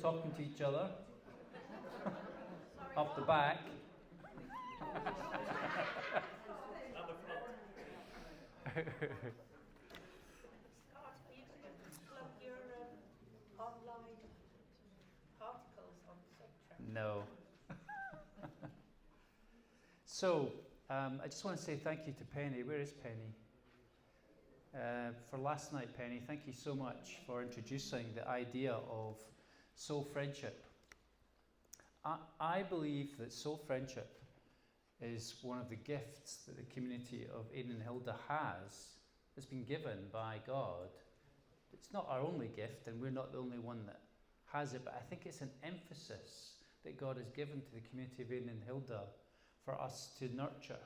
talking to each other. Up the back. At the front. Scott, you can plug your online articles on subtract. No. So, I just want to say thank you to Penny. Where is Penny? For last night, Penny, thank you so much for introducing the idea of soul friendship. I believe that soul friendship is one of the gifts that the community of Aidan and Hilda has been given by God. It's not our only gift, and we're not the only one that has it, but I think it's an emphasis that God has given to the community of Aidan and Hilda for us to nurture.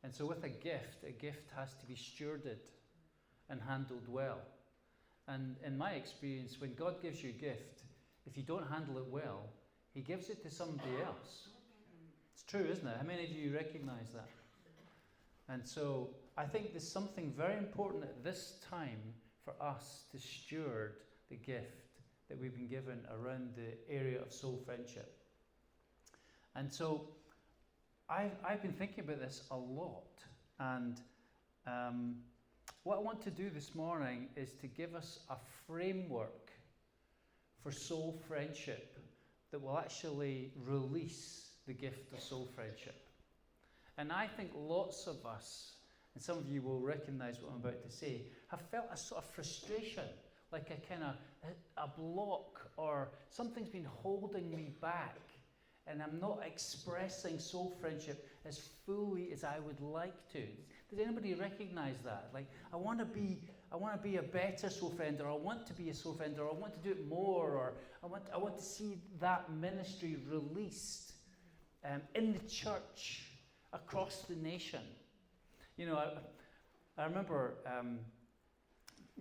And so with a gift has to be stewarded and handled well. And in my experience, when God gives you a gift, if you don't handle it well, He gives it to somebody else. It's true, isn't it? How many of you recognize that? And so I think there's something very important at this time for us to steward the gift that we've been given around the area of soul friendship. And so I've been thinking about this a lot, and what I want to do this morning is to give us a framework for soul friendship that will actually release the gift of soul friendship. And I think lots of us, and some of you will recognize what I'm about to say, have felt a sort of frustration, like a kind of a block, or something's been holding me back, and I'm not expressing soul friendship as fully as I would like to. Does anybody recognize that? Like, I want to be a better soul friend, or I want to be a soul friend, or I want to do it more, or I want to see that ministry released in the church across the nation. You know, I remember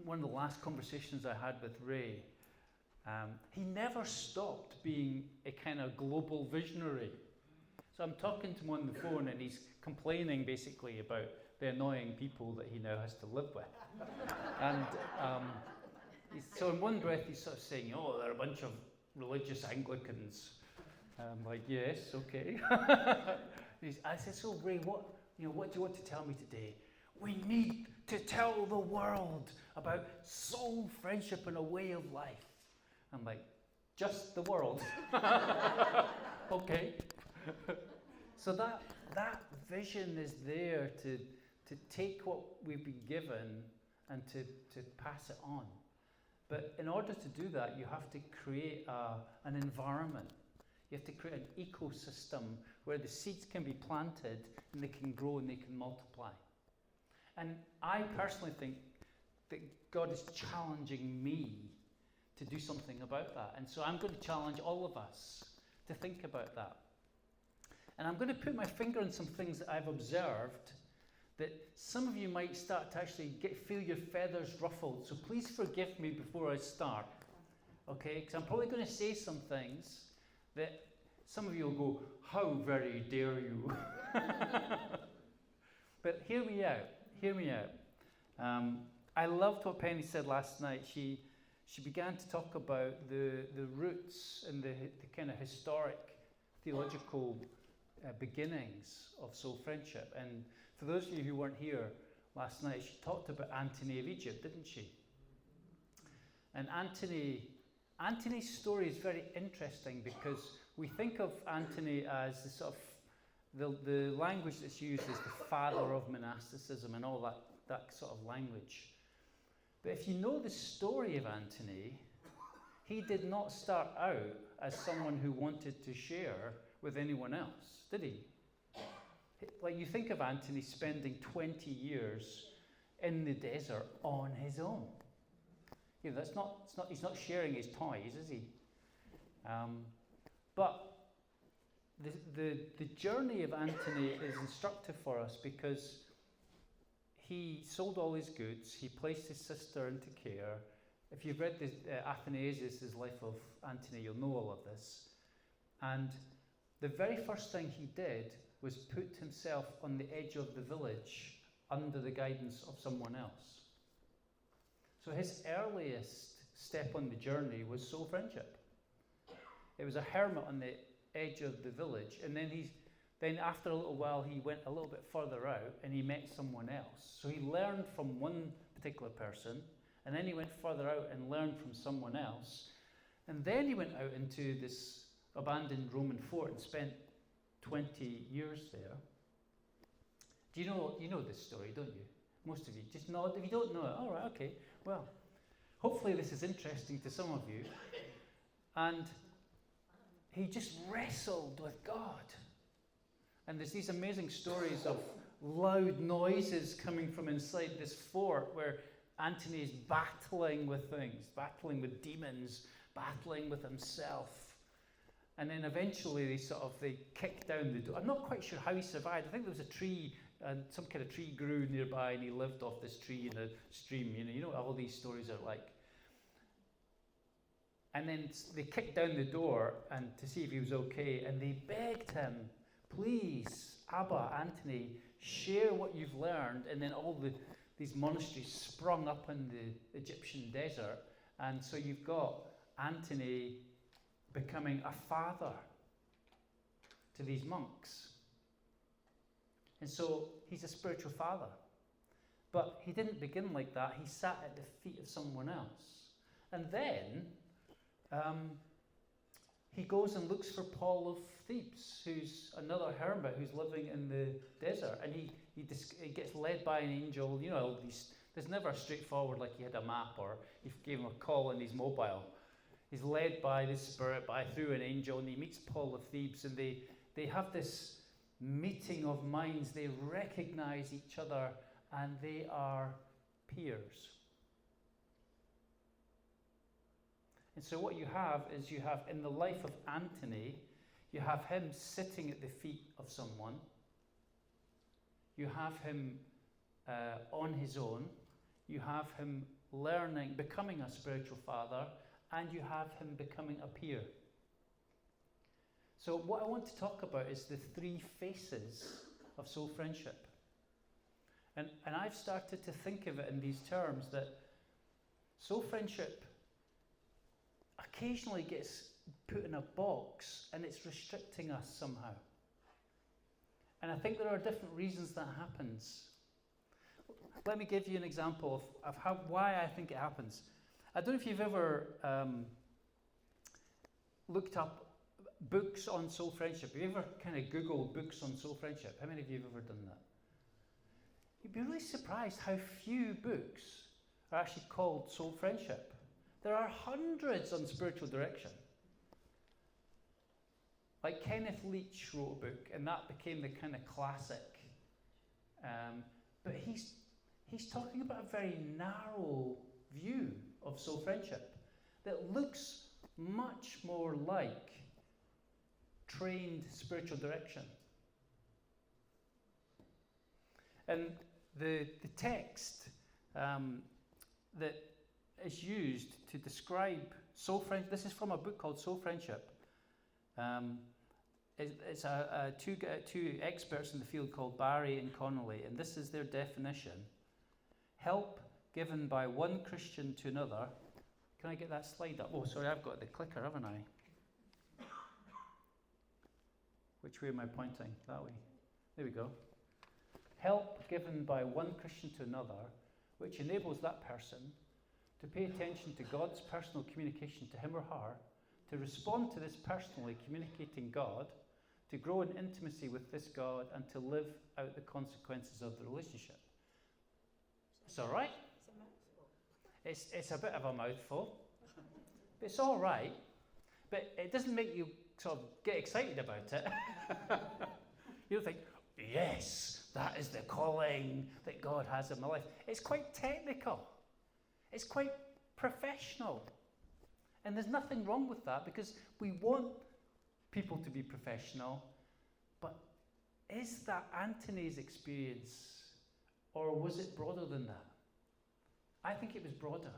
one of the last conversations I had with Ray. He never stopped being a kind of global visionary. So I'm talking to him on the phone, and he's complaining basically about the annoying people that he now has to live with. And so in one breath he's sort of saying, oh, they're a bunch of religious Anglicans. I'm like, yes, okay. I said, so Ray, what do you want to tell me today? We need to tell the world about soul friendship and a way of life. I'm like, just the world? Okay. So that vision is there to take what we've been given and to pass it on. But in order to do that, you have to create an environment. You have to create an ecosystem where the seeds can be planted and they can grow and they can multiply. And I personally think that God is challenging me to do something about that. And so I'm going to challenge all of us to think about that. And I'm going to put my finger on some things that I've observed that some of you might start to actually feel your feathers ruffled. So please forgive me before I start. Okay? Because I'm probably going to say some things that some of you will go, how very dare you? But hear me out. I loved what Penny said last night. She began to talk about the roots and the kind of historic theological beginnings of soul friendship. And for those of you who weren't here last night, she talked about Antony of Egypt, didn't she? And Antony's story is very interesting because we think of Antony as the sort of the language that's used is the father of monasticism and all that sort of language. But if you know the story of Antony, he did not start out as someone who wanted to share with anyone else, did he? Like, you think of Antony spending 20 years in the desert on his own. You know, he's not sharing his toys, is he? But the journey of Antony is instructive for us because he sold all his goods. He placed his sister into care. If you've read Athanasius' life of Antony, you'll know all of this. And the very first thing he did was put himself on the edge of the village under the guidance of someone else. So his earliest step on the journey was soul friendship. it was a hermit on the edge of the village, and then after a little while he went a little bit further out and he met someone else. So he learned from one particular person, and then he went further out and learned from someone else, and then he went out into this abandoned Roman fort and spent 20 years there. Do you know this story, don't you? Most of you. Just nod. If you don't know it, all right, okay. Well, hopefully this is interesting to some of you. And he just wrestled with God. And there's these amazing stories of loud noises coming from inside this fort where Antony is battling with things, battling with demons, battling with himself. And then eventually they kicked down the door. I'm not quite sure how he survived. I think there was a tree, and some kind of tree grew nearby, and he lived off this tree in a stream. You know what all these stories are like. And then they kicked down the door and to see if he was okay, and they begged him, please, Abba, Antony, share what you've learned. And then these monasteries sprung up in the Egyptian desert, and so you've got Antony becoming a father to these monks. And so he's a spiritual father. But he didn't begin like that. He sat at the feet of someone else. And then he goes and looks for Paul of Thebes, who's another hermit who's living in the desert. And he gets led by an angel. You know, there's never straightforward like he had a map or he gave him a call on his mobile. He's led by the Spirit, through an angel, and he meets Paul of Thebes, and they have this meeting of minds. They recognize each other, and they are peers. And so what you have is in the life of Antony, you have him sitting at the feet of someone. You have him on his own. You have him learning, becoming a spiritual father, and you have him becoming a peer. So what I want to talk about is the three faces of soul friendship. And I've started to think of it in these terms, that soul friendship occasionally gets put in a box and it's restricting us somehow. And I think there are different reasons that happens. Let me give you an example of why I think it happens. I don't know if you've ever looked up books on soul friendship. Have you ever kind of Googled books on soul friendship? How many of you have ever done that? You'd be really surprised how few books are actually called soul friendship. There are hundreds on spiritual direction. Like Kenneth Leach wrote a book, and that became the kind of classic. But he's talking about a very narrow view of soul friendship that looks much more like trained spiritual direction. And the text that is used to describe soul friendship, this is from a book called Soul Friendship. It's two experts in the field called Barry and Connolly, and this is their definition. Help given by one Christian to another. Can I get that slide up? Oh, sorry, I've got the clicker, haven't I? Which way am I pointing? That way. There we go. Help given by one Christian to another, which enables that person to pay attention to God's personal communication to him or her, to respond to this personally communicating God, to grow in intimacy with this God, and to live out the consequences of the relationship. It's all right? It's a bit of a mouthful. But it's all right. But it doesn't make you sort of get excited about it. You don't think, yes, that is the calling that God has in my life. It's quite technical. It's quite professional. And there's nothing wrong with that, because we want people to be professional. But is that Antony's experience, or was it broader than that? I think it was broader.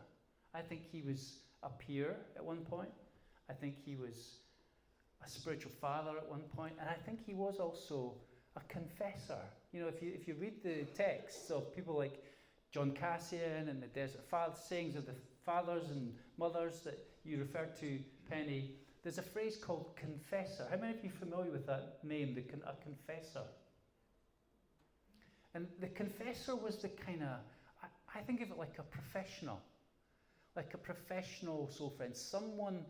I think he was a peer at one point. I think he was a spiritual father at one point. And I think he was also a confessor. You know, if you read the texts of people like John Cassian and the Desert Fathers, sayings of the fathers and mothers that you referred to, Penny, There's a phrase called confessor. How many of you are familiar with that name, a confessor? And the confessor was the kind of, I think of it like a professional soul friend, someone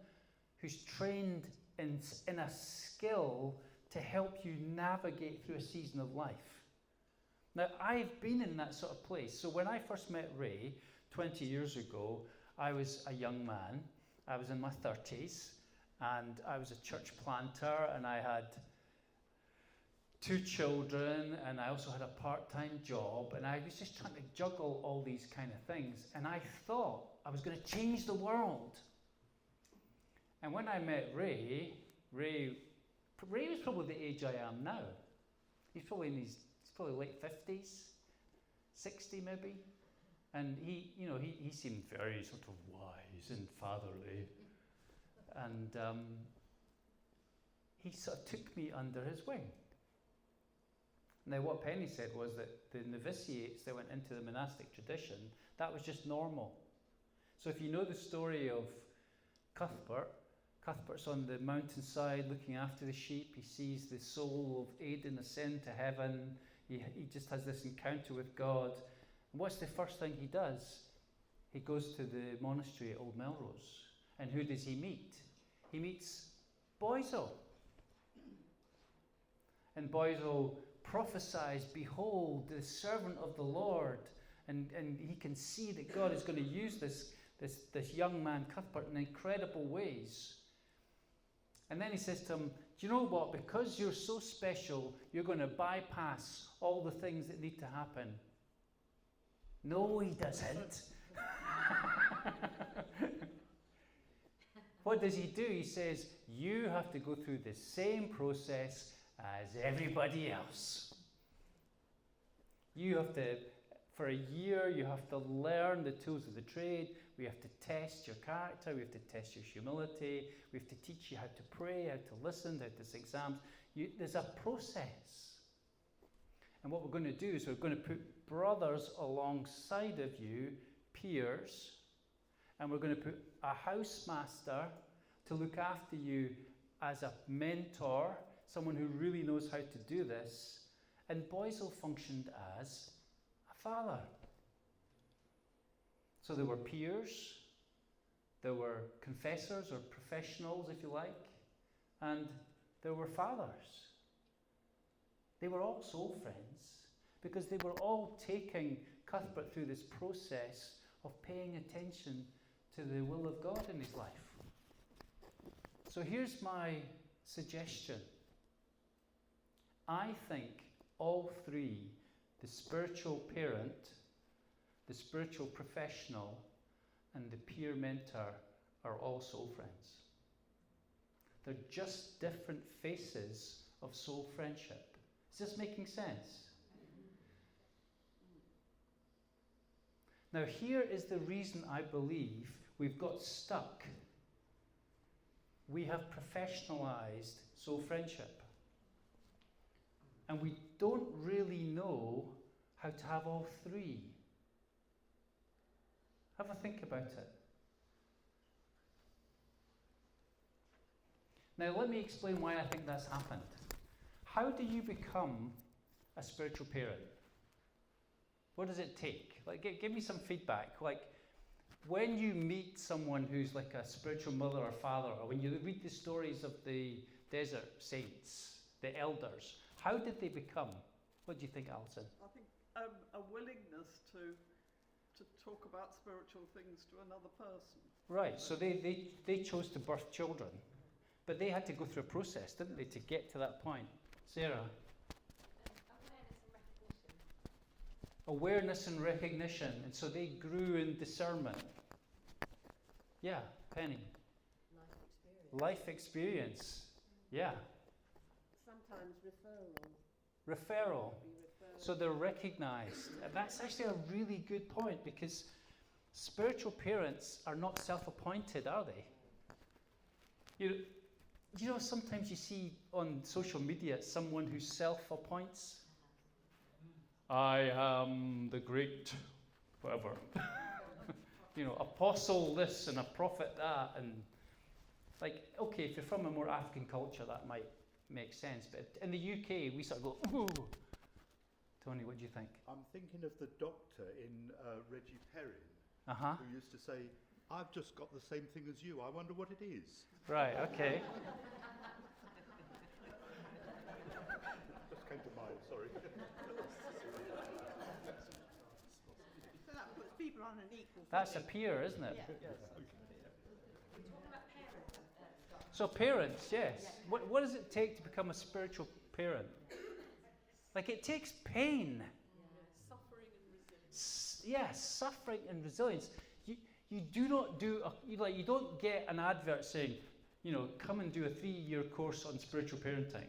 who's trained in a skill to help you navigate through a season of life. Now, I've been in that sort of place. So when I first met Ray 20 years ago, I was a young man. I was in my 30s, and I was a church planter, and I had 2 children, and I also had a part-time job, and I was just trying to juggle all these kind of things, and I thought I was going to change the world. And when I met Ray was probably the age I am now. He's probably late 50s, 60 maybe, and he seemed very sort of wise and fatherly, and he sort of took me under his wing. Now, what Penny said was that the novitiates that went into the monastic tradition, that was just normal. So if you know the story of Cuthbert's on the mountainside looking after the sheep. He sees the soul of Aidan ascend to heaven. He just has this encounter with God. And what's the first thing he does? He goes to the monastery at Old Melrose. And who does he meet? He meets Boisil. And Boisil prophesies, behold, the servant of the Lord. And he can see that God is going to use this young man, Cuthbert, in incredible ways. And then he says to him, do you know what? Because you're so special, you're going to bypass all the things that need to happen. No, he doesn't. What does he do? He says, you have to go through the same process as everybody else. You have to, for a year, you have to learn the tools of the trade. We have to test your character. We have to test your humility. We have to teach you how to pray, how to listen, how to take exams. There's a process. And what we're going to do is we're going to put brothers alongside of you, peers, and we're going to put a housemaster to look after you as a mentor, someone who really knows how to do this. And Boisil functioned as a father. So there were peers, there were confessors or professionals, if you like, and there were fathers. They were all soul friends because they were all taking Cuthbert through this process of paying attention to the will of God in his life. So here's my suggestion. I think all three, the spiritual parent, the spiritual professional, and the peer mentor, are all soul friends. They're just different faces of soul friendship. Is this making sense? Now, here is the reason I believe we've got stuck. We have professionalized soul friendship. And we don't really know how to have all three. Have a think about it. Now, let me explain why I think that's happened. How do you become a spiritual parent? What does it take? Like, give me some feedback. Like, when you meet someone who's like a spiritual mother or father, or when you read the stories of the desert saints, the elders, how did they become? What do you think, Alison? I think a willingness to talk about spiritual things to another person. Right, so they chose to birth children, but they had to go through a process, didn't they, to get to that point? Sarah? Awareness and recognition, and so they grew in discernment. Yeah, Penny? Life experience. Yeah. Sometimes referral. Referral. So they're recognized. And that's actually a really good point, because spiritual parents are not self-appointed, are they? You know, sometimes you see on social media someone who self-appoints. I am the great whatever. Apostle this and a prophet that. And Like, okay, if you're from a more African culture, that might make sense. But in the UK, we sort of go, ooh. Tony, what do you think? I'm thinking of the doctor in Reggie Perrin, Uh-huh. who used to say, I've just got the same thing as you, I wonder what it is. Right, okay. Just came to mind, sorry. So that puts people on an equal That's a footing. peer, isn't it? Yeah. We're talking about parents. So parents, yes. What does it take to become a spiritual parent? Like, it takes pain. Suffering and resilience. Yes, suffering and resilience. You do not do, you don't get an advert saying, come and do a 3-year course on spiritual parenting.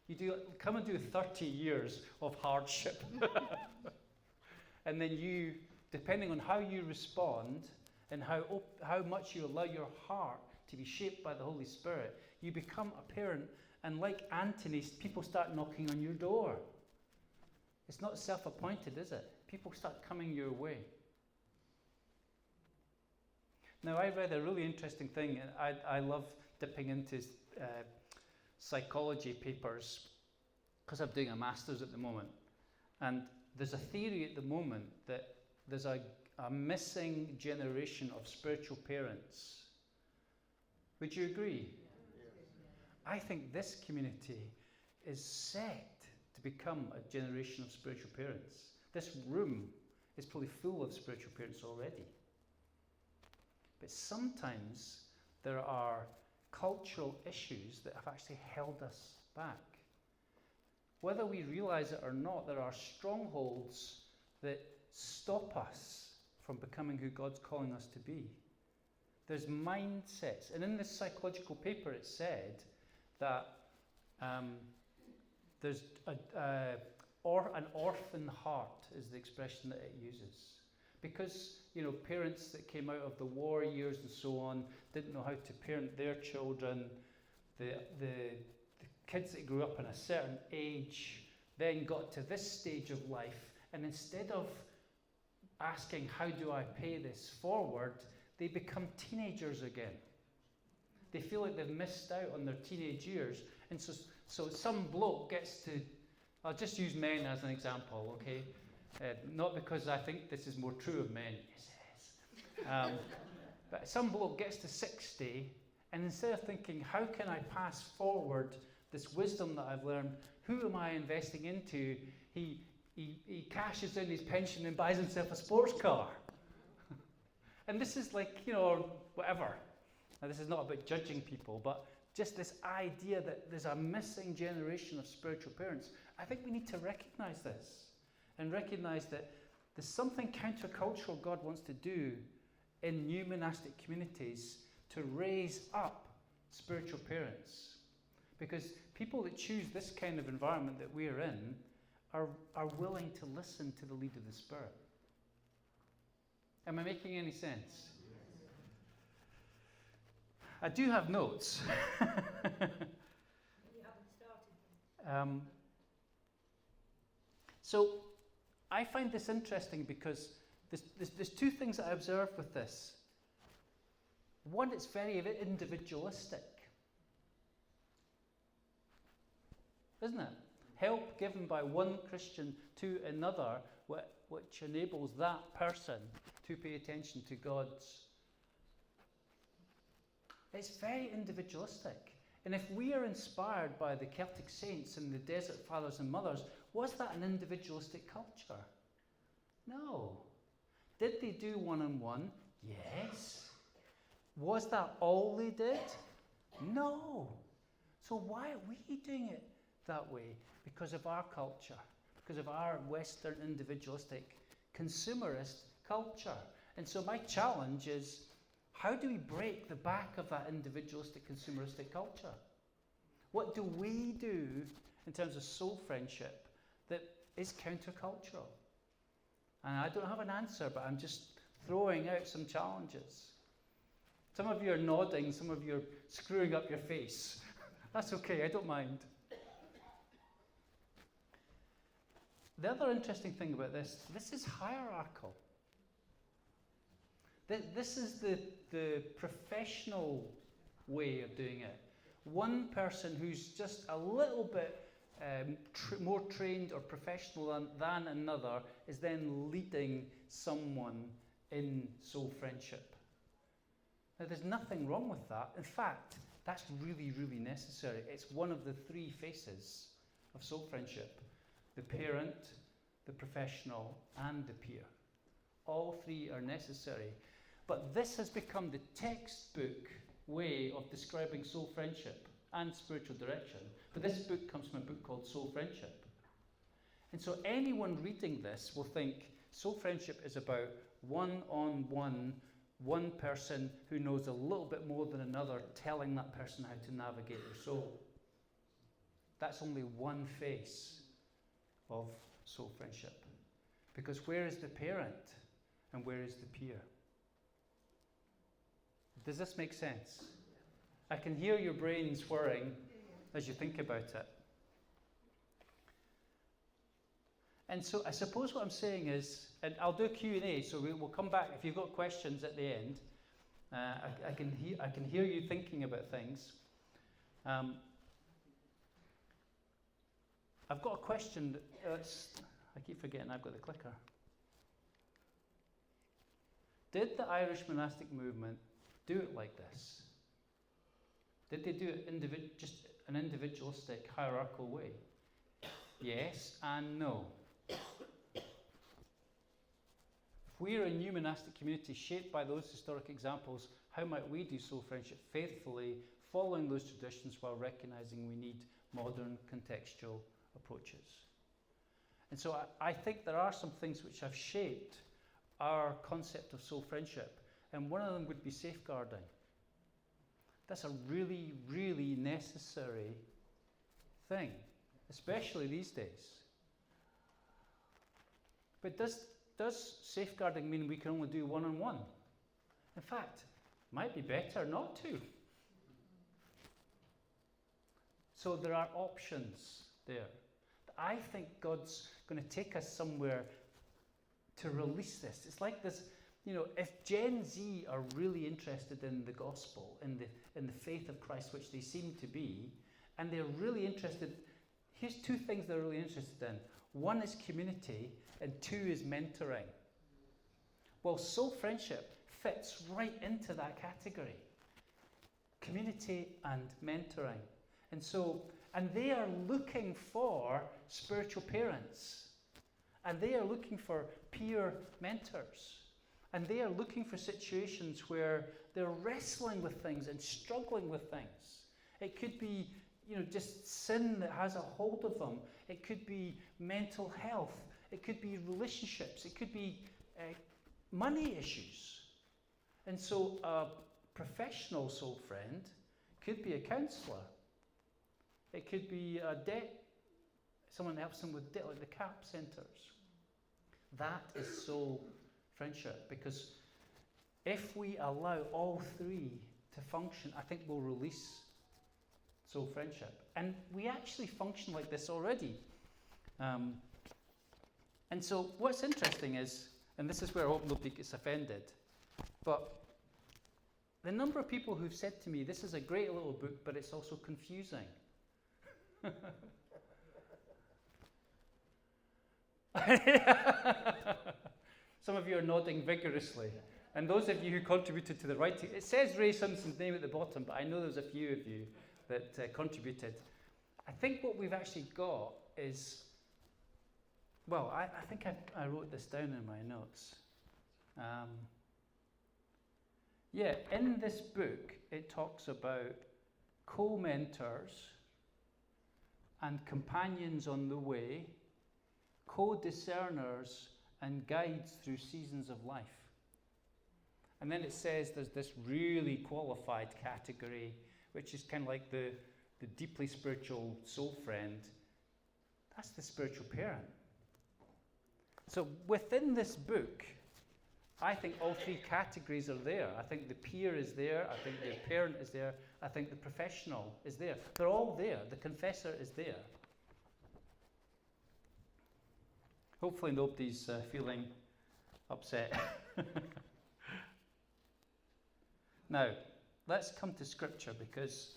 You do, come and do 30 years of hardship. And then you, depending on how you respond and how much you allow your heart to be shaped by the Holy Spirit, you become a parent. And like Anthony, people start knocking on your door. It's not self-appointed, is it? People start coming your way. Now, I read a really interesting thing, and I love dipping into psychology papers because I'm doing a master's at the moment. And there's a theory at the moment that there's a missing generation of spiritual parents. Would you agree? I think this community is set to become a generation of spiritual parents. This room is probably full of spiritual parents already. But sometimes there are cultural issues that have actually held us back. Whether we realize it or not, there are strongholds that stop us from becoming who God's calling us to be. There's mindsets. And in this psychological paper it said that there's an orphan heart is the expression that it uses. Because, parents that came out of the war years and so on didn't know how to parent their children. The kids that grew up in a certain age then got to this stage of life, and instead of asking, how do I pay this forward, they become teenagers again. They feel like they've missed out on their teenage years. And so some bloke gets to, I'll just use men as an example, okay? Not because I think this is more true of men. Yes, it is. But some bloke gets to 60, and instead of thinking, how can I pass forward this wisdom that I've learned, who am I investing into? He cashes in his pension and buys himself a sports car. And this is like, or whatever. Now, this is not about judging people, but just this idea that there's a missing generation of spiritual parents. I think we need to recognize this and recognize that there's something countercultural God wants to do in new monastic communities to raise up spiritual parents. Because people that choose this kind of environment that we're in are willing to listen to the lead of the Spirit. Am I making any sense? I do have notes. You haven't started. So I find this interesting because there's two things that I observe with this. One, it's very individualistic. Isn't it? Help given by one Christian to another, which enables that person to pay attention to God's. It's very individualistic. And if we are inspired by the Celtic saints and the desert fathers and mothers, was that an individualistic culture? No. Did they do one-on-one? Yes. Was that all they did? No. So why are we doing it that way? Because of our culture, because of our Western individualistic consumerist culture. And so my challenge is, how do we break the back of that individualistic consumeristic culture? What do we do in terms of soul friendship that is countercultural? And I don't have an answer, but I'm just throwing out some challenges. Some of you are nodding, some of you are screwing up your face. That's okay, I don't mind. The other interesting thing about this is hierarchical. This is the professional way of doing it. One person who's just a little bit more trained or professional than another is then leading someone in soul friendship. Now, there's nothing wrong with that. In fact, that's really, really necessary. It's one of the three faces of soul friendship: the parent, the professional, and the peer. All three are necessary. But this has become the textbook way of describing soul friendship and spiritual direction. But this book comes from a book called Soul Friendship. And so anyone reading this will think soul friendship is about one-on-one, one person who knows a little bit more than another, telling that person how to navigate their soul. That's only one face of soul friendship. Because where is the parent and where is the peer? Does this make sense? I can hear your brains whirring as you think about it. And so I suppose what I'm saying is, and I'll do a Q&A, so we'll come back if you've got questions at the end. I can hear you thinking about things. I've got a question. I keep forgetting I've got the clicker. Did the Irish monastic movement do it like this? Did they do it just an individualistic, hierarchical way? Yes and no. If we're a new monastic community shaped by those historic examples, how might we do soul friendship faithfully, following those traditions while recognizing we need modern contextual approaches? And so I think there are some things which have shaped our concept of soul friendship, and one of them would be safeguarding. That's a really, really necessary thing, especially these days. But does safeguarding mean we can only do one-on-one? In fact, it might be better not to. So there are options there. I think God's going to take us somewhere to release this. It's like this, if Gen Z are really interested in the gospel, in the faith of Christ, which they seem to be, and they're really interested, here's two things they're really interested in. One is community, and two is mentoring. Well, soul friendship fits right into that category. Community and mentoring. And they are looking for spiritual parents. And they are looking for peer mentors. And they are looking for situations where they're wrestling with things and struggling with things. It could be, just sin that has a hold of them. It could be mental health. It could be relationships. It could be money issues. And so a professional soul friend could be a counsellor. It could be someone that helps them with debt, like the CAP centres. That is soul friendship, because if we allow all three to function, I think we'll release soul friendship. And we actually function like this already. And so what's interesting is, and this is where I hope nobody gets offended, but the number of people who've said to me, this is a great little book, but it's also confusing. Some of you are nodding vigorously. And those of you who contributed to the writing, it says Ray Simpson's name at the bottom, but I know there's a few of you that contributed. I think what we've actually got is, well, I think I wrote this down in my notes. In this book, it talks about co-mentors and companions on the way, co-discerners and guides through seasons of life. And then it says there's this really qualified category, which is kind of like the deeply spiritual soul friend. That's the spiritual parent. So within this book, I think all three categories are there. I think the peer is there. I think the parent is there. I think the professional is there. They're all there. The confessor is there. Hopefully nobody's feeling upset. Now, let's come to Scripture, because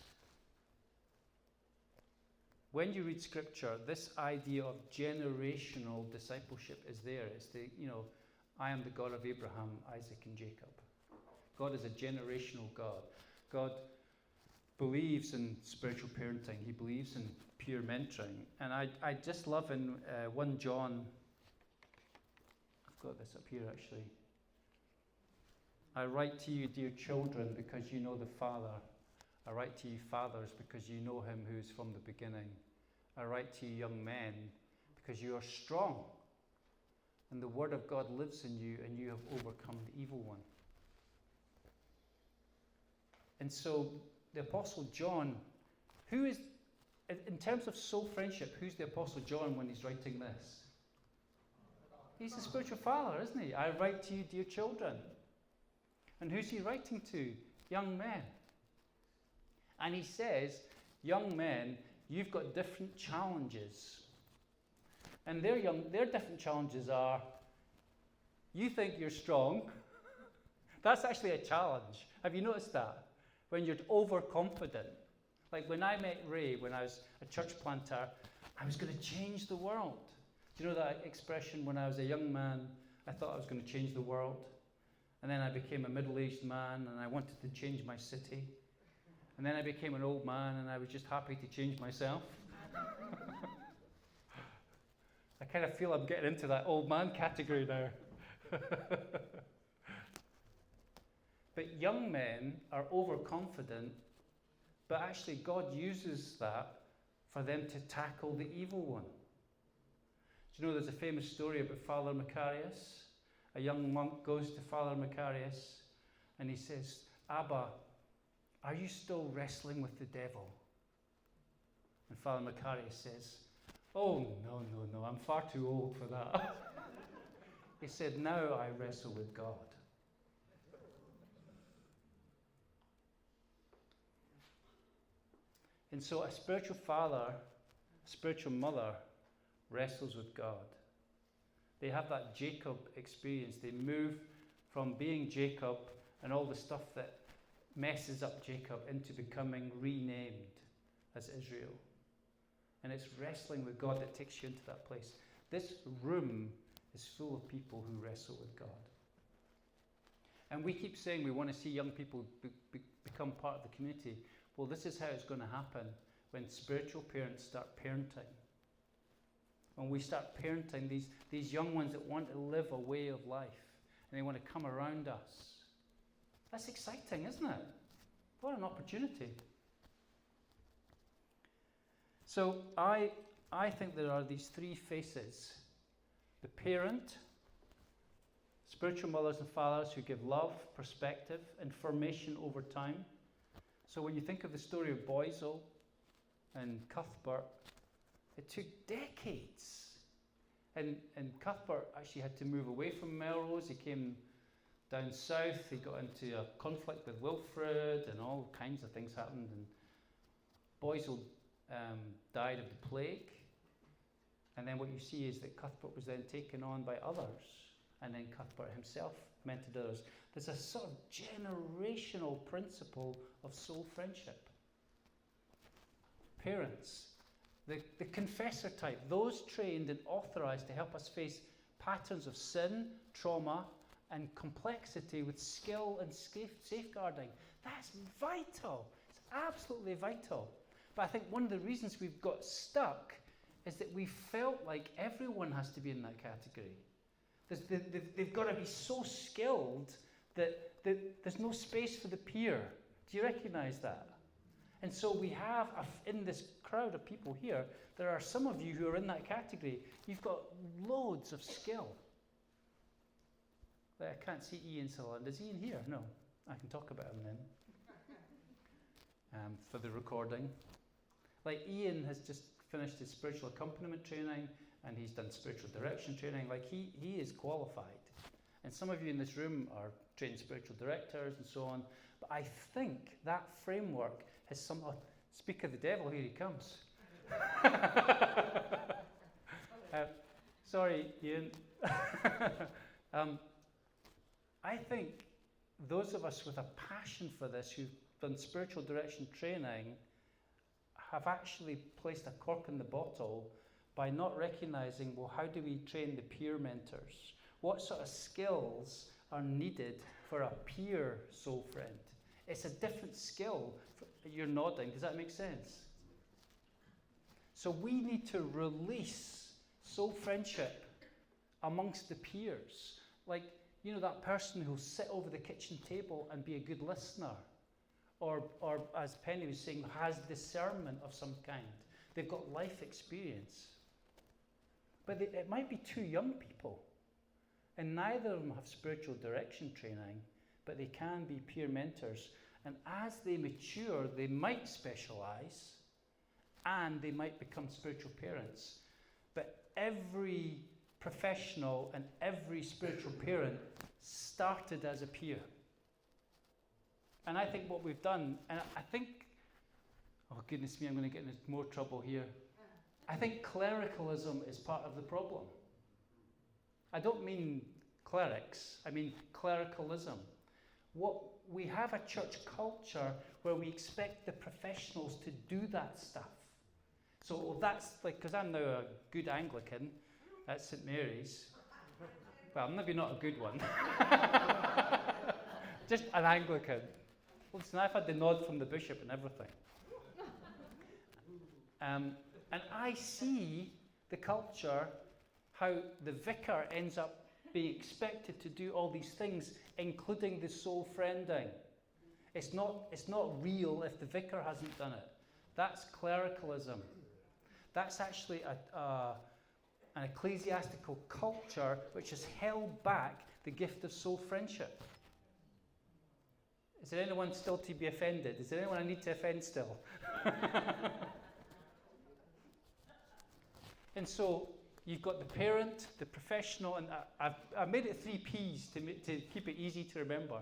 when you read Scripture, this idea of generational discipleship is there. It's I am the God of Abraham, Isaac, and Jacob. God is a generational God. God believes in spiritual parenting. He believes in peer mentoring. And I just love in 1 John, I've got this up here actually. I write to you, dear children, because you know the Father. I write to you, fathers, because you know him who is from the beginning. I write to you, young men, because you are strong, and the word of God lives in you, and you have overcome the evil one. And so the Apostle John, who is, in terms of soul friendship, who's the Apostle John when he's writing this? He's the spiritual father, isn't he? I write to you, dear children. And who's he writing to? Young men. And he says, young men, you've got different challenges. And their different challenges are, you think you're strong. That's actually a challenge. Have you noticed that? When you're overconfident. Like when I met Ray, when I was a church planter, I was going to change the world. Do you know that expression, when I was a young man, I thought I was going to change the world? And then I became a middle-aged man, and I wanted to change my city. And then I became an old man, and I was just happy to change myself. I kind of feel I'm getting into that old man category now. But young men are overconfident, but actually God uses that for them to tackle the evil one. Do you know there's a famous story about Father Macarius? A young monk goes to Father Macarius and he says, Abba, are you still wrestling with the devil? And Father Macarius says, oh, no, I'm far too old for that. He said, now I wrestle with God. And so a spiritual father, a spiritual mother wrestles with God. They have that Jacob experience. They move from being Jacob and all the stuff that messes up Jacob into becoming renamed as Israel. And it's wrestling with God that takes you into that place. This room is full of people who wrestle with God. And we keep saying we want to see young people become part of the community. Well, this is how it's going to happen when spiritual parents start parenting. When we start parenting these young ones that want to live a way of life and they want to come around us. That's exciting, isn't it? What an opportunity. So I think there are these three faces. The parent, spiritual mothers and fathers who give love, perspective, and formation over time. So when you think of the story of Boisel and Cuthbert, it took decades. And Cuthbert actually had to move away from Melrose. He came down south. He got into a conflict with Wilfrid, and all kinds of things happened. And Boisel died of the plague. And then what you see is that Cuthbert was then taken on by others. And then Cuthbert himself mentored others. There's a sort of generational principle of soul friendship. Parents, the confessor type, those trained and authorized to help us face patterns of sin, trauma, and complexity with skill and safeguarding. That's vital. It's absolutely vital. But I think one of the reasons we've got stuck is that we felt like everyone has to be in that category. They've got to be so skilled that there's no space for the peer. Do you recognize that? And so we have, in this crowd of people here, there are some of you who are in that category. You've got loads of skill. I can't see Ian Sutherland. Is Ian here? No. I can talk about him then. For the recording. Like Ian has just finished his spiritual accompaniment training, and he's done spiritual direction training. Like he is qualified. And some of you in this room are trained spiritual directors and so on. But I think that framework has somehow, speak of the devil, here he comes. Sorry, Ian. I think those of us with a passion for this, who've done spiritual direction training have actually placed a cork in the bottle by not recognizing, well, how do we train the peer mentors? What sort of skills are needed for a peer soul friend? It's a different skill. You're nodding. Does that make sense? So we need to release soul friendship amongst the peers. Like, you know, that person who'll sit over the kitchen table and be a good listener. Or as Penny was saying, has discernment of some kind. They've got life experience. But it might be two young people. And neither of them have spiritual direction training, but they can be peer mentors. And as they mature, they might specialize and they might become spiritual parents. But every professional and every spiritual parent started as a peer. And I think what we've done, and I think, oh goodness me, I'm going to get into more trouble here. I think clericalism is part of the problem. I don't mean clerics, I mean clericalism. What we have a church culture where we expect the professionals to do that stuff. So well, that's like, because I'm now a good Anglican at St Mary's. Well, maybe not a good one. Just an Anglican. Listen, I've had the nod from the bishop and everything. And I see the culture, how the vicar ends up being expected to do all these things, including the soul friending. It's not real if the vicar hasn't done it. That's clericalism. That's actually an ecclesiastical culture which has held back the gift of soul friendship. Is there anyone still to be offended? Is there anyone I need to offend still? And so you've got the parent, the professional, and I've made it 3 Ps to keep it easy to remember.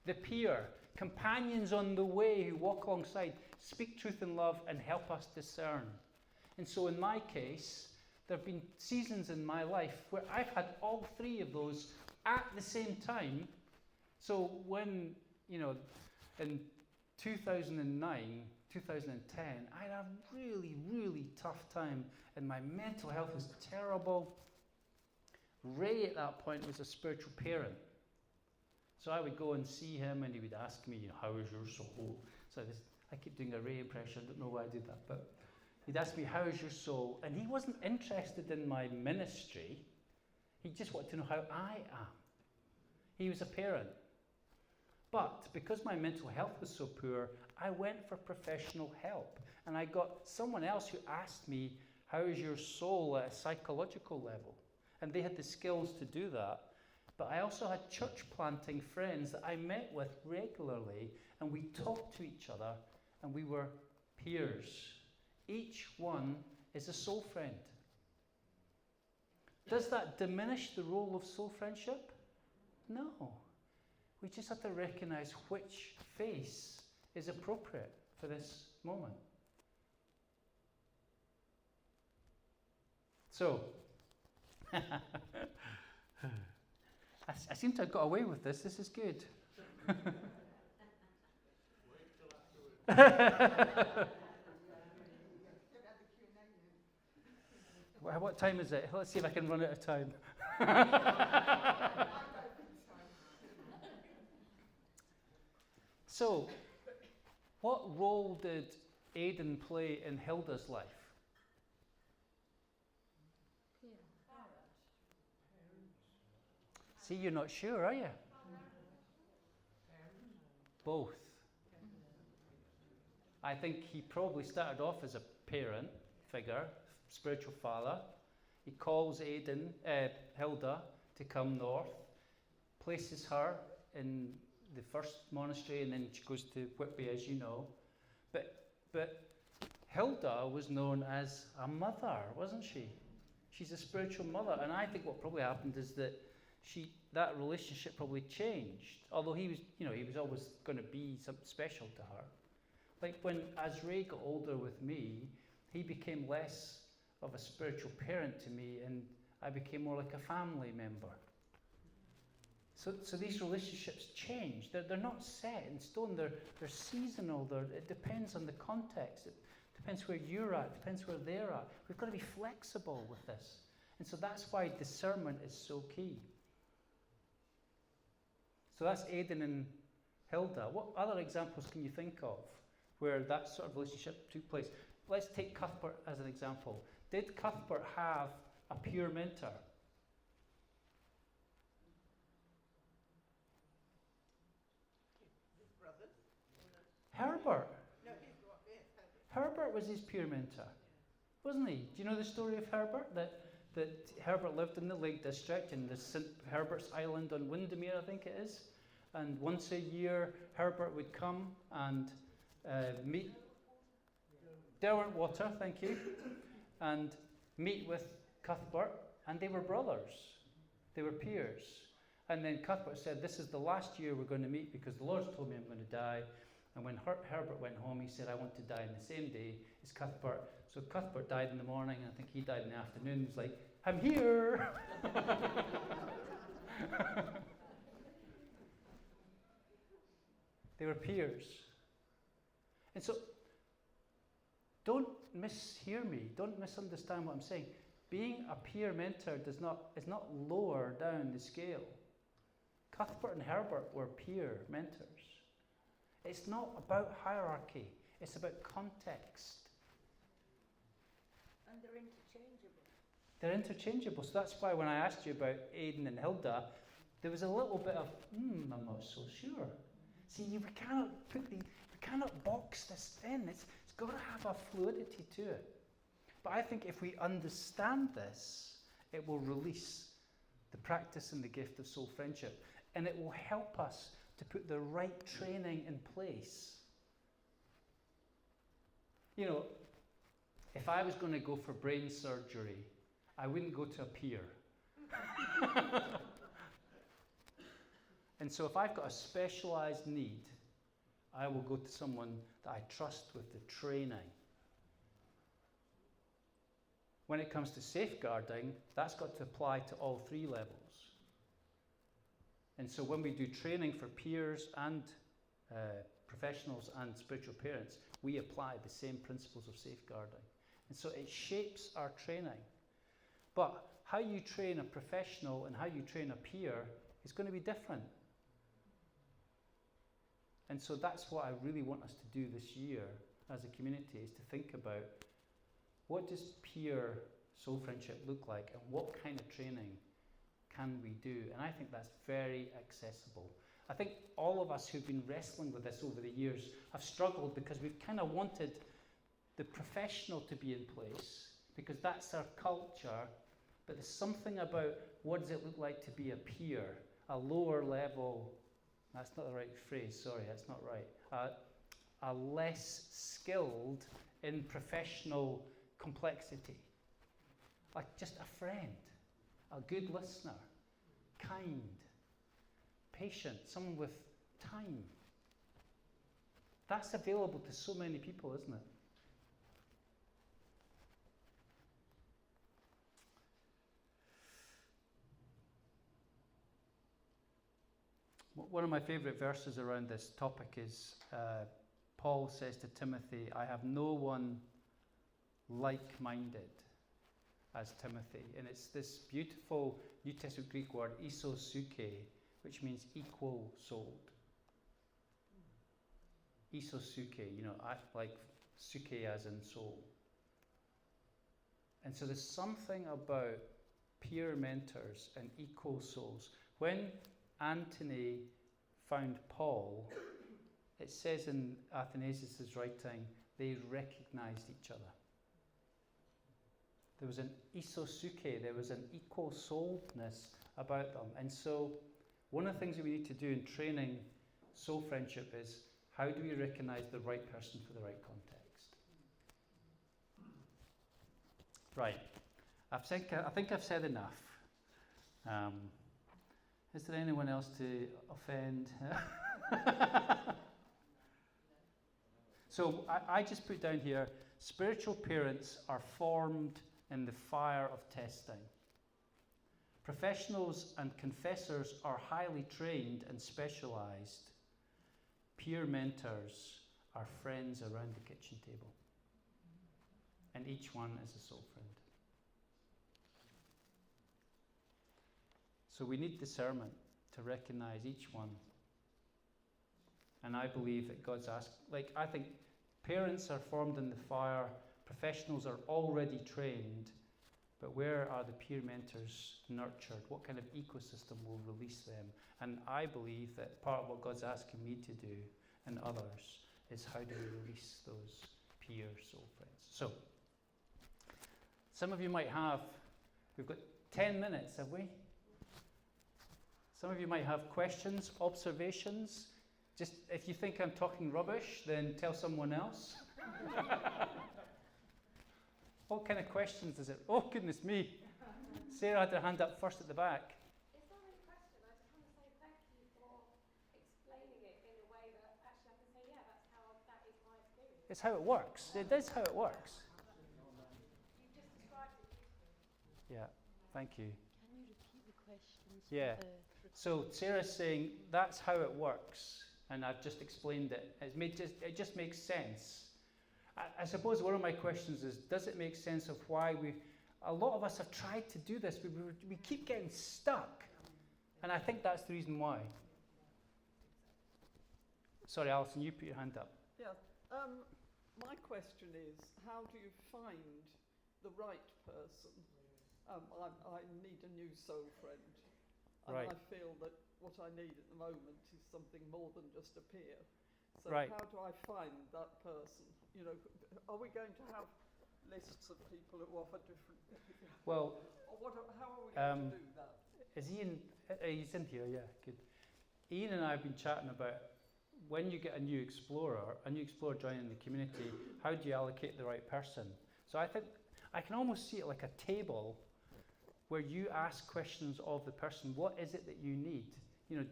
The peer, companions on the way who walk alongside, speak truth in love, and help us discern. And so in my case, there have been seasons in my life where I've had all 3 of those at the same time. So when, you know, in 2009, 2010, I had a really, really tough time and my mental health was terrible. Ray at that point was a spiritual parent. So I would go and see him and he would ask me, how is your soul? So I keep doing a Ray impression, I don't know why I did that, but he'd ask me, how is your soul? And he wasn't interested in my ministry. He just wanted to know how I am. He was a parent. But because my mental health was so poor, I went for professional help. And I got someone else who asked me, how is your soul at a psychological level? And they had the skills to do that. But I also had church planting friends that I met with regularly, and we talked to each other, and we were peers. Each one is a soul friend. Does that diminish the role of soul friendship? No. We just have to recognize which face is appropriate for this moment. So, I seem to have got away with this. This is good. What time is it? Let's see if I can run out of time. So, what role did Aidan play in Hilda's life? See, you're not sure, are you? Both. I think he probably started off as a parent figure, spiritual father. He calls Hilda to come north, places her in the first monastery, and then she goes to Whitby, as you know. But Hilda was known as a mother, wasn't she? She's a spiritual mother, and I think what probably happened is that that relationship probably changed. Although he was always going to be something special to her. Like as Ray got older with me, he became less of a spiritual parent to me, and I became more like a family member. So these relationships change. They're not set in stone. They're seasonal. It depends on the context. It depends where you're at. It depends where they're at. We've got to be flexible with this. And so that's why discernment is so key. So that's Aidan and Hilda. What other examples can you think of where that sort of relationship took place? Let's take Cuthbert as an example. Did Cuthbert have a peer mentor? His brothers. Herbert. No, his what? Yes, Herbert was his peer mentor, wasn't he? Do you know the story of Herbert? That Herbert lived in the Lake District in the St. Herbert's Island on Windermere, I think it is. And once a year, Herbert would come and meet Derwentwater, thank you, and meet with Cuthbert, and they were brothers. They were peers. And then Cuthbert said, this is the last year we're going to meet because the Lord's told me I'm going to die. And when Herbert went home, he said, I want to die on the same day as Cuthbert. So Cuthbert died in the morning, and I think he died in the afternoon. He was like, I'm here! They were peers. And so, don't mishear me. Don't misunderstand what I'm saying. Being a peer mentor is not lower down the scale. Cuthbert and Herbert were peer mentors. It's not about hierarchy. It's about context. And they're interchangeable. They're interchangeable. So that's why when I asked you about Aidan and Hilda, there was a little bit of, I'm not so sure. See, we cannot box this in. It's got to have a fluidity to it. But I think if we understand this, it will release the practice and the gift of soul friendship. And it will help us to put the right training in place. You know, if I was going to go for brain surgery, I wouldn't go to a peer. And so if I've got a specialized need, I will go to someone that I trust with the training. When it comes to safeguarding, that's got to apply to all three levels. And so when we do training for peers and professionals and spiritual parents, we apply the same principles of safeguarding. And so it shapes our training. But how you train a professional and how you train a peer is going to be different. And so that's what I really want us to do this year as a community, is to think about what does peer soul friendship look like and what kind of training can we do? And I think that's very accessible. I think all of us who've been wrestling with this over the years have struggled because we've kind of wanted the professional to be in place because that's our culture, but there's something about what does it look like to be a peer, a lower level, that's not the right phrase, sorry, that's not right, a less skilled in professional complexity, like just a friend, a good listener, kind, patient, someone with time. That's available to so many people, isn't it? One of my favourite verses around this topic is Paul says to Timothy, I have no one like-minded as Timothy. And it's this beautiful New Testament Greek word, isosuke, which means equal-souled. Isosuke, like suke as in soul. And so there's something about peer mentors and equal souls. When Antony found Paul, it says in Athanasius' writing, they recognized each other. There was an isosuke, there was an equal-souledness about them. And so one of the things that we need to do in training soul friendship is, how do we recognize the right person for the right context? Right. I think I've said enough. Is there anyone else to offend? So I just put down here, spiritual parents are formed in the fire of testing. Professionals and confessors are highly trained and specialised. Peer mentors are friends around the kitchen table. And each one is a soul friend. So we need discernment to recognise each one. And I believe that God's asked, I think parents are formed in the fire, professionals are already trained, but where are the peer mentors nurtured? What kind of ecosystem will release them? And I believe that part of what God's asking me to do and others is how do we release those peer soul friends? So, some of you might have, we've got 10 minutes, have we? Some of you might have questions, observations. Just if you think I'm talking rubbish, then tell someone else. What kind of questions is it? Oh, goodness me. Sarah had her hand up first at the back. It's not really a question. I just want to say thank you for explaining it in a way that actually I can say, yeah, that is my experience. It's how it works. It is how it works. You've just described it beautifully. Yeah, thank you. Can you repeat the questions? Yeah. So Sarah's saying that's how it works, and I've just explained it. It just makes sense. I suppose one of my questions is, does it make sense of why a lot of us have tried to do this, we keep getting stuck, and I think that's the reason why. Sorry, Alison, you put your hand up. Yeah. My question is, how do you find the right person? I need a new soul friend. And Right. I feel that what I need at the moment is something more than just a peer. So Right. how do I find that person? You know, are we going to have lists of people who offer different... Well, Or how are we going to do that? is Ian, he's in here, yeah, good. Ian and I have been chatting about when you get a new explorer joining the community, how do you allocate the right person? So I think, I can almost see it like a table where you ask questions of the person, what is it that you need? You know,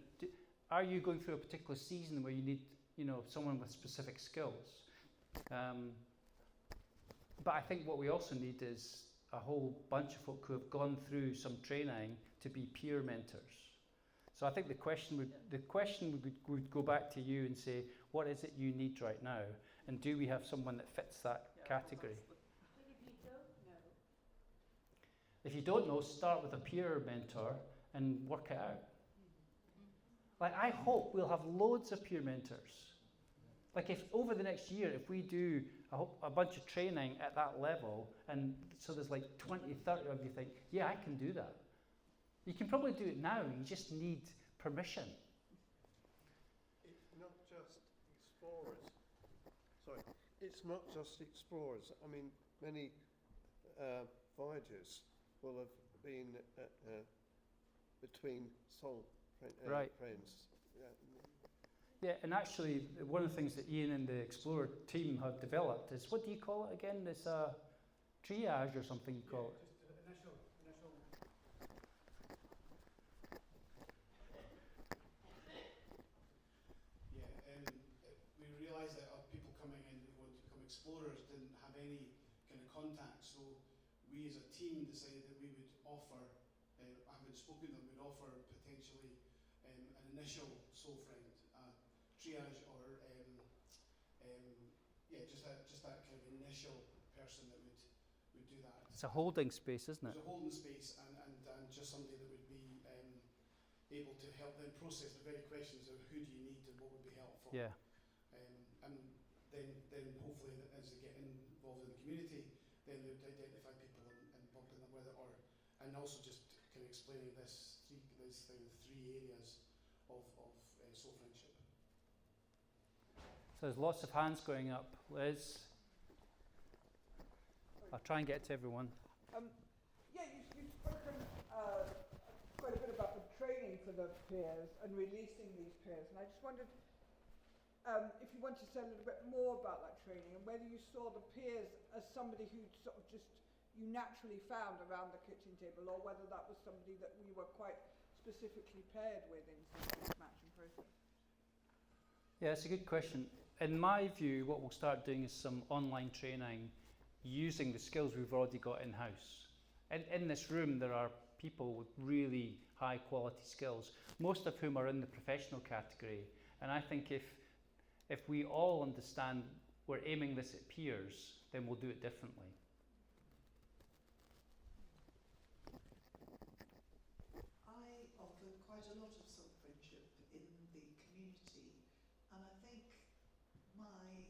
are you going through a particular season where you need, someone with specific skills? But I think what we also need is a whole bunch of folk who have gone through some training to be peer mentors. So I think the question would go back to you and say, what is it you need right now? And do we have someone that fits that category? But if you don't know, If you don't know, start with a peer mentor and work it out. I hope we'll have loads of peer mentors. If over the next year, if we do a bunch of training at that level, and so there's 20, 30 of you think, yeah, I can do that. You can probably do it now, you just need permission. It's not just explorers. Sorry, it's not just explorers. I mean, many voyagers will have been between soul friends. Yeah, and actually, one of the things that Ian and the Explorer team have developed is, what do you call it again? It's a triage or something you call it. Just initial. Yeah, we realised that people coming in who want to become explorers didn't have any kind of contact, so we as a team decided that we would offer, having spoken to them, we'd offer potentially an initial soul friend, triage, or just that kind of initial person that would do that. It's a holding space, isn't it? It's a holding space, and just somebody that would be able to help them process the very questions of who do you need and what would be helpful. Yeah. And then hopefully as they get involved in the community, then they would identify people and bump in them with it, and also just kind of explaining these three areas of soul friendship. So there's lots of hands going up. Liz? I'll try and get to everyone. You've spoken quite a bit about the training for the peers and releasing these peers, and I just wondered if you wanted to say a little bit more about that training and whether you saw the peers as somebody who sort of just you naturally found around the kitchen table, or whether that was somebody that you were quite specifically paired with in some matching process. Yeah, it's a good question. In my view, what we'll start doing is some online training using the skills we've already got in-house. In this room, there are people with really high quality skills, most of whom are in the professional category. And I think if we all understand we're aiming this at peers, then we'll do it differently. I offer quite a lot of self-friendship in the community, and I think my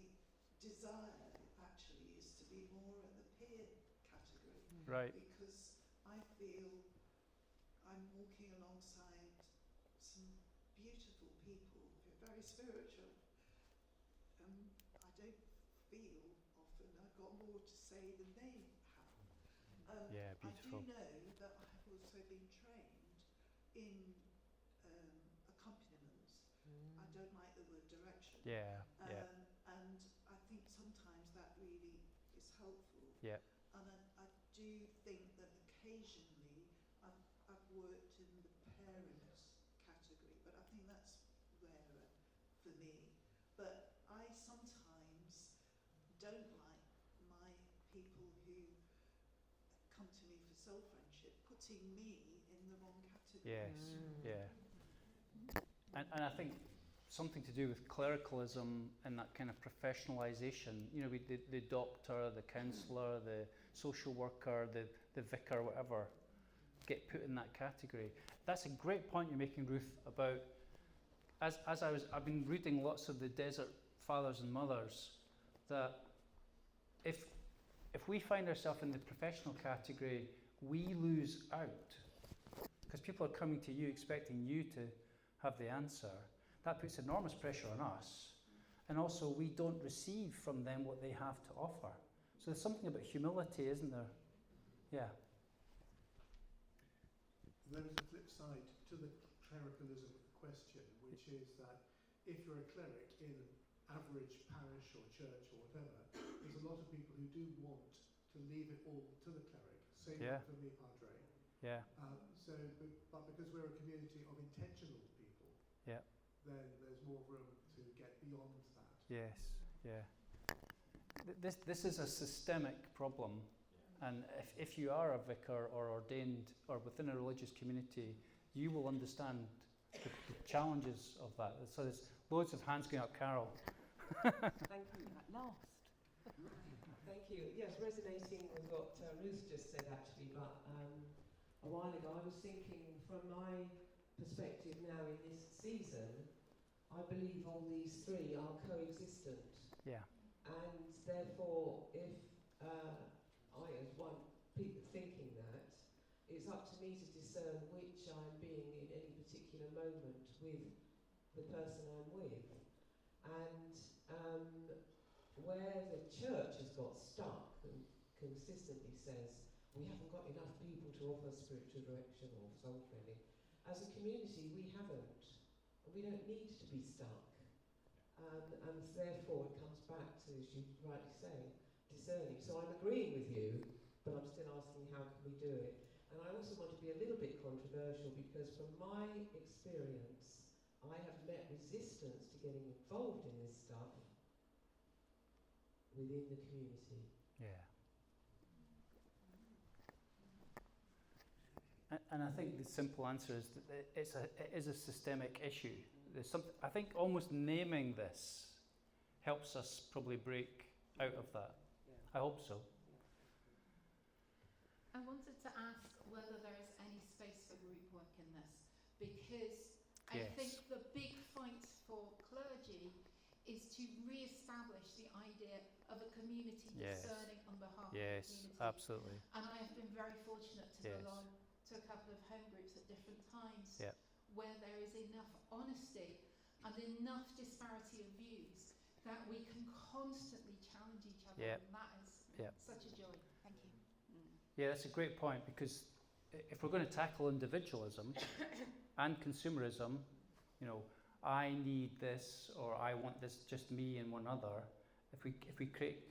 desire actually is to be more at the peer category. Right. Because I feel I'm walking alongside some beautiful people who are very spiritual. I don't feel often I've got more to say than they have. Yeah, I beautiful. do know that I have also been trained in accompaniment. I don't like the word direction. Yeah, yeah, And I think sometimes that really is helpful. yeah, And I do think that occasionally I've worked in the parent category, but I think that's rarer for me. But I sometimes don't like my people who come to me for soul friendship putting me in the wrong category. yes, yeah. And I think something to do with clericalism and that kind of professionalisation. You know, the doctor, the counsellor, the social worker, the vicar, whatever, get put in that category. That's a great point you're making, Ruth, about I've been reading lots of the desert fathers and mothers, that if we find ourselves in the professional category, we lose out. Because people are coming to you expecting you to have the answer. That puts enormous pressure on us. And also, we don't receive from them what they have to offer. So there's something about humility, isn't there? Yeah. There is a flip side to the clericalism question, which is that if you're a cleric in an average parish or church or whatever, there's a lot of people who do want to leave it all to the cleric. Same for me, Padre. Yeah. But because we're a community of intentional people, Yeah. then there's more room to get beyond that. Yes. Yeah. This is a systemic problem. And if you are a vicar or ordained or within a religious community, you will understand the challenges of that. So there's loads of hands going up. Carol. Thank you. At last. Thank you. Yes, resonating with what Ruth just said actually, but a while ago I was thinking from my perspective now in this season, I believe all these three are coexistent. Yeah. And therefore, if I, as one thinking that, it's up to me to discern which I'm being in any particular moment with the person I'm with. And where the church has got stuck and consistently says, we haven't got enough people to offer spiritual direction or soul friendly, as a community we haven't. We don't need to be stuck. And therefore it comes back to, as you rightly say, discerning. So I'm agreeing with you, but I'm still asking how can we do it. And I also want to be a little bit controversial because from my experience, I have met resistance to getting involved in this stuff within the community. Yeah. And I think the simple answer is that it is a systemic issue. There's something, I think almost naming this helps us probably break out of that. Yeah. I hope so. I wanted to ask whether there is any space for group work in this, because I think the big fight for clergy is to re-establish the idea of a community discerning on behalf of the community. Yes, absolutely. And I have been very fortunate to belong to a couple of home groups at different times where there is enough honesty and enough disparity of views that we can constantly challenge each other, and that is such a joy. Thank you. Yeah, that's a great point, because if we're going to tackle individualism and consumerism, you know, I need this or I want this, just me and one other. If we create,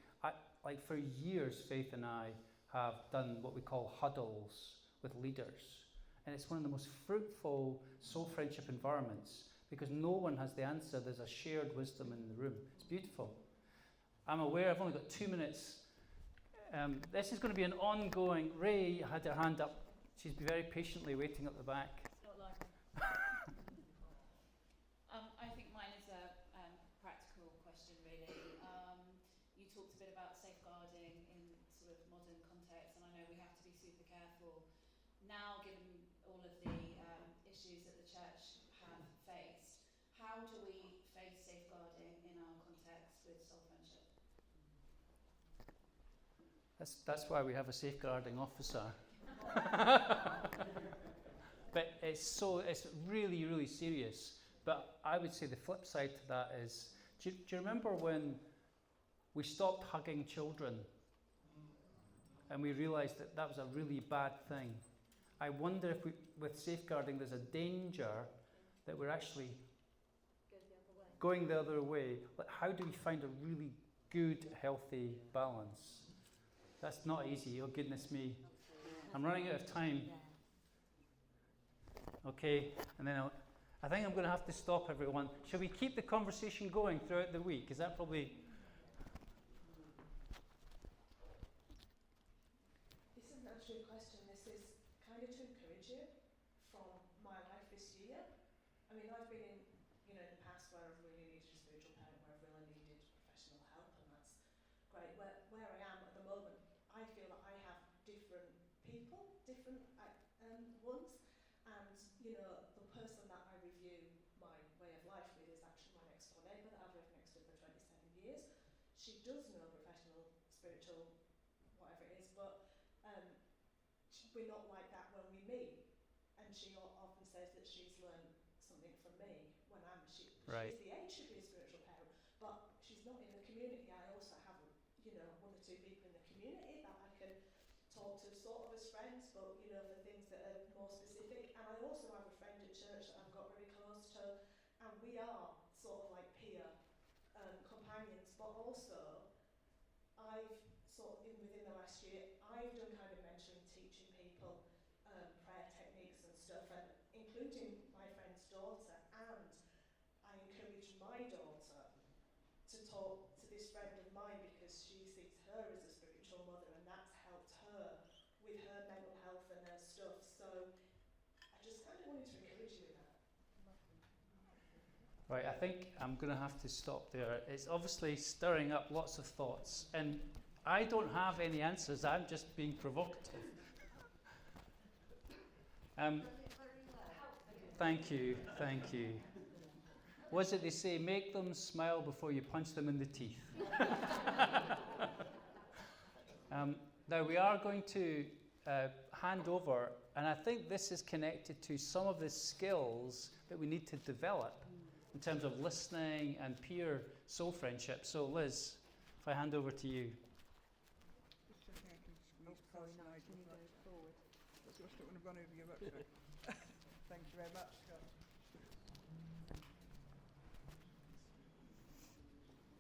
like for years, Faith and I have done what we call huddles with leaders, and it's one of the most fruitful soul friendship environments because no one has the answer. There's a shared wisdom in the room. It's beautiful. I'm aware I've only got 2 minutes. This is going to be an ongoing. Ray had her hand up. She's very patiently waiting at the back. It's not like I think mine is a practical question, really. You talked a bit about safeguarding in sort of modern context, and I know we have to be super careful now, given all of the issues that the church have faced. How do we face safeguarding in our context with soul friendship? That's why we have a safeguarding officer. But it's really, really serious. But I would say the flip side to that is, do you remember when we stopped hugging children and we realised that that was a really bad thing? I wonder if with safeguarding there's a danger that we're actually going the other way. Like, how do we find a really good, healthy balance? That's not easy. Oh, goodness me. I'm running out of time. Okay, and then I think I'm going to have to stop everyone. Shall we keep the conversation going throughout the week? Is that probably... This isn't actually a question. This is kind of to encourage you from my life this year. I mean, I've been in, in the past where I've really needed a spiritual parent, where I've really needed professional help, and that's great. Where I am at the moment, I feel that I have different people, different ones, and the person that I review my way of life with is actually my next door neighbour that I've lived next to for 27 years. She does know professional, spiritual, whatever it is, but we're not like that when we meet. And she often says that she's learned something from me when Right. she's the age, should be a spiritual parent, but she's not in the community. I also have, one or two people in the community that I can talk to sort of as friends, but for things that are more specific. And I also have a friend at church that I've got very close to, and we are sort of like peer companions, but also I've sort of, within the last year, I've done kind of mentoring, teaching people prayer techniques and stuff, and including my friend's daughter, and I encourage my daughter to talk to this friend of mine because she sees her as a spiritual mother, and that's helped her with her mental health and her stuff. So I just kind of wanted to encourage you with that. Right, I think I'm going to have to stop there. It's obviously stirring up lots of thoughts, and I don't have any answers. I'm just being provocative. Thank you. Was it they say, make them smile before you punch them in the teeth? Now we are going to hand over, and I think this is connected to some of the skills that we need to develop in terms of listening and peer soul friendship. So Liz, if I hand over to you. Just so I can squeeze past Nigel. Forward. That's what I don't want to run over your rucksack.